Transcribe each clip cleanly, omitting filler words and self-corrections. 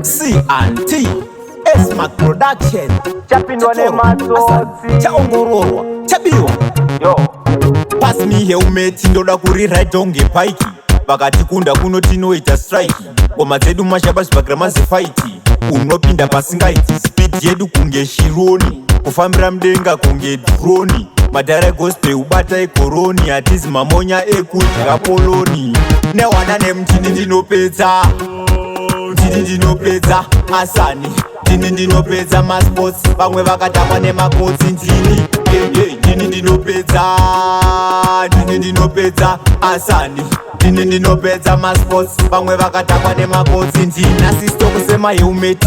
C&T Esmaq production Chapindwa ne matsotsi chaongororwa chabiwa yo pass me helmet ndoda kuriride ongepaiki vakatikunda kuno tinoita strike ngoma dzedu mashabasi pagramazi fight unopinda pasingaiti speed yedu kunge shironi kufambira mudenga kunge droni madhara gospel ubata ekoroni hatizi mamonya ekudya poloni newana nemutini ndinopedza asani ndini ndinopedza masports vamwe vakatamba nemakotsi ndini ndini ndinopedza asani ndini ndinopedza masports vamwe vakatamba nemakotsi ndini nasisto kusema helmet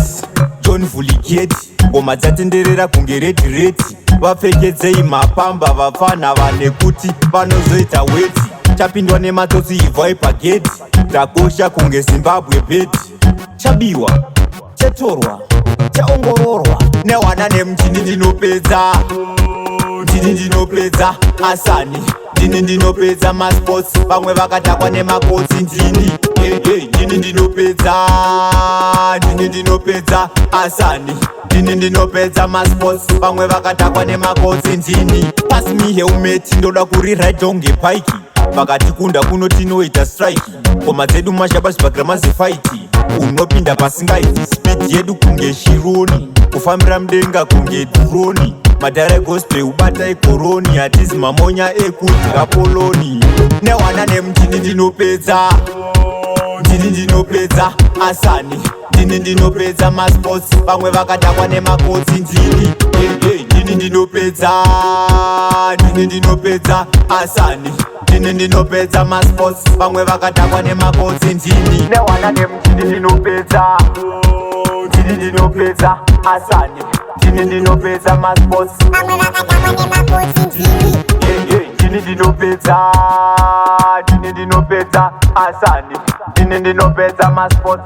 john vuligeti ngoma dzatenderera kunge redi vapfekedzei mapamba vafana vanekuti vanozoita weti chapindwa nematsotsi ibvai pageti takosha kunge zimbabwe beti chabiwa chatorwa chaongororwa newana nemutini ndinopedza asani ndini ndinopedza masports vamwe vakatakwa nemakotsi ndini ndini ndinopedza asani ndini ndinopedza masports vamwe vakatakwa nemakotsi ndini pass me helmet ndoda kuriride ongepaiki vakatikunda kuno tinoita strike ngoma dzedu mashabasi pagramazi fight unopinda pasingaiti speed yedu kunge shironi kufambira mudenga kunge droni madhara gospel ubata ekoroni hatizi mamonya ekudya poloni newana nemutini ndinopedza asani ndini ndinopedza masports vamwe vakatakwa nemakotsi ndini ndini ndinopedza asani ndini ndinopedza masports vamwe vakatakwa nemakotsi ndini newana nemutini ndinopedza asani ndini ndinopedza masports vamwe vakatakwa nemakotsi ndini ndini ndinopedza asani ndini ndinopedza masports